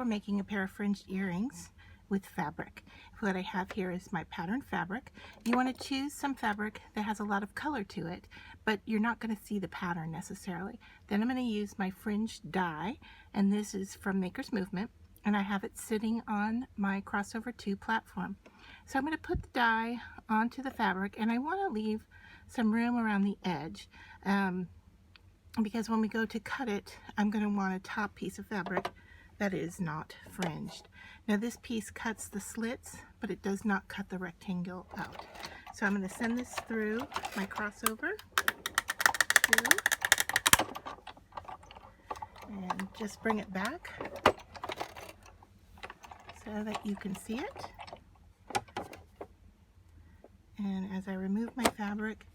making a pair of fringed earrings with fabric. What I have here is my pattern fabric. You want to choose some fabric that has a lot of color to it, but you're not going to see the pattern necessarily. Then I'm going to use my fringe die, and this is from Maker's Movement, and I have it sitting on my crossover 2 platform. So I'm going to put the die onto the fabric, and I want to leave some room around the edge because when we go to cut it, I'm going to want a top piece of fabric that is not fringed. Now this piece cuts the slits, but it does not cut the rectangle out. So I'm going to send this through my crossover 2 and just bring it back so that you can see it. And as I remove my fabric,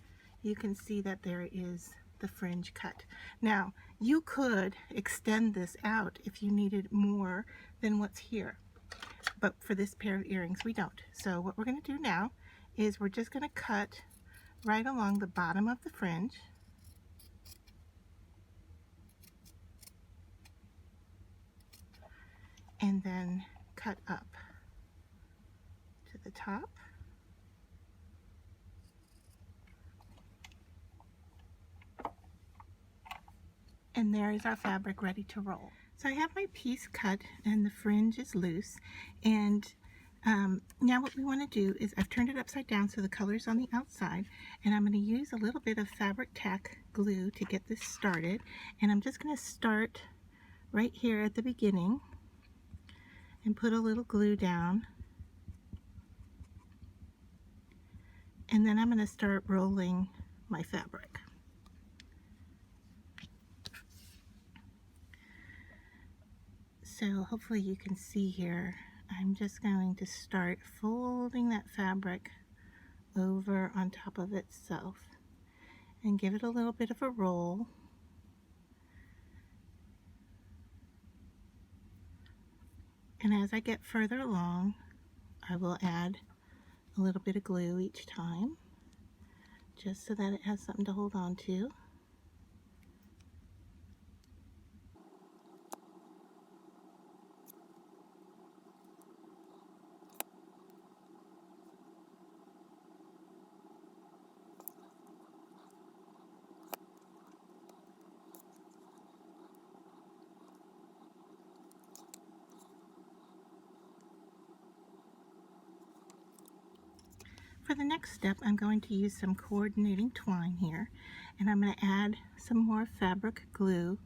you can see that there is the fringe cut. Now, you could extend this out if you needed more than what's here, but for this pair of earrings we don't. So what we're going to do now is we're just going to cut right along the bottom of the fringe, and then cut up to the top. And there is our fabric ready to roll. So I have my piece cut and the fringe is loose, and now what we want to do is I've turned it upside down so the color's on the outside, and I'm going to use a little bit of fabric tack glue to get this started. And I'm just going to start right here at the beginning and put a little glue down, and then I'm going to start rolling my fabric. So hopefully you can see here, I'm just going to start folding that fabric over on top of itself and give it a little bit of a roll. And as I get further along, I will add a little bit of glue each time, just so that it has something to hold on to. For the next step, I'm going to use some coordinating twine here, and I'm going to add some more fabric glue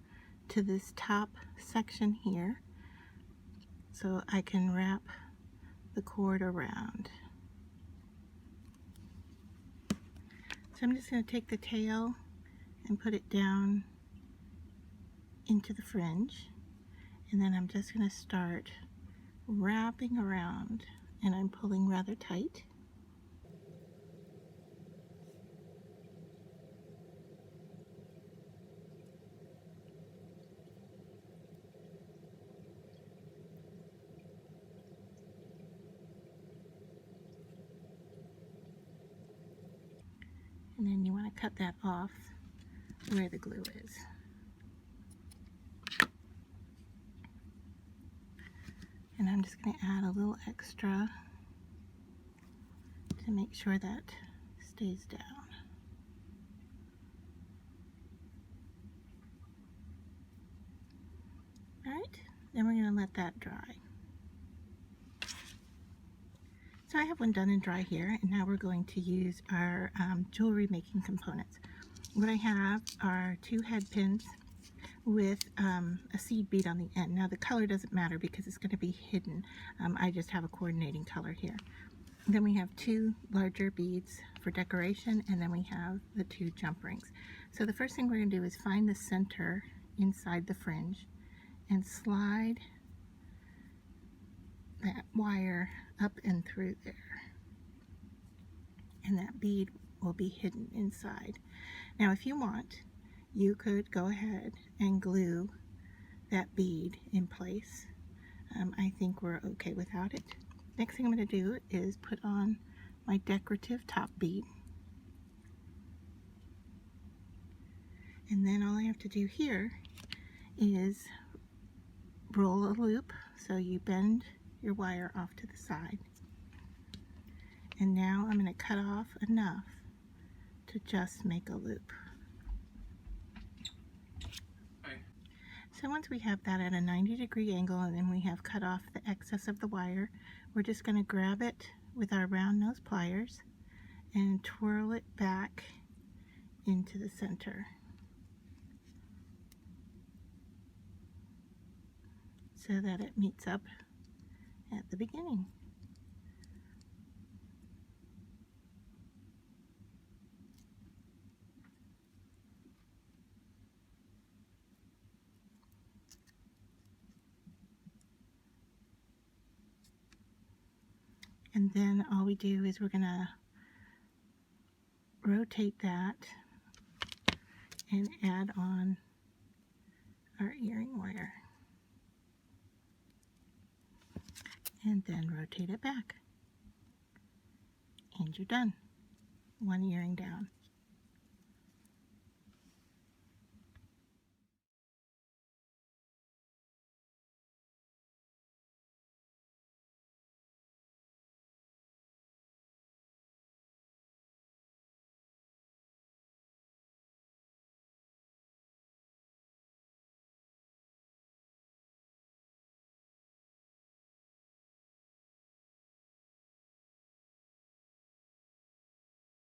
to this top section here so I can wrap the cord around. So I'm just going to take the tail and put it down into the fringe, and then I'm just going to start wrapping around, and I'm pulling rather tight. And then you want to cut that off where the glue is. And I'm just going to add a little extra to make sure that stays down. Alright, then we're going to let that dry. So I have one done and dry here, and now we're going to use our jewelry making components. What I have are 2 head pins with a seed bead on the end. Now the color doesn't matter because it's going to be hidden. I just have a coordinating color here. And then we have 2 larger beads for decoration, and then we have the 2 jump rings. So the first thing we're going to do is find the center inside the fringe and slide that wire up and through there, and that bead will be hidden inside. Now if you want, you could go ahead and glue that bead in place. I think we're okay without it. Next thing I'm going to do is put on my decorative top bead, and then all I have to do here is roll a loop, so you bend your wire off to the side. And now I'm going to cut off enough to just make a loop. So once we have that at a 90-degree angle and then we have cut off the excess of the wire, we're just going to grab it with our round nose pliers and twirl it back into the center so that it meets up at the beginning. And then all we do is we're going to rotate that and add on our earring wire. And then rotate it back. And you're done. One earring down.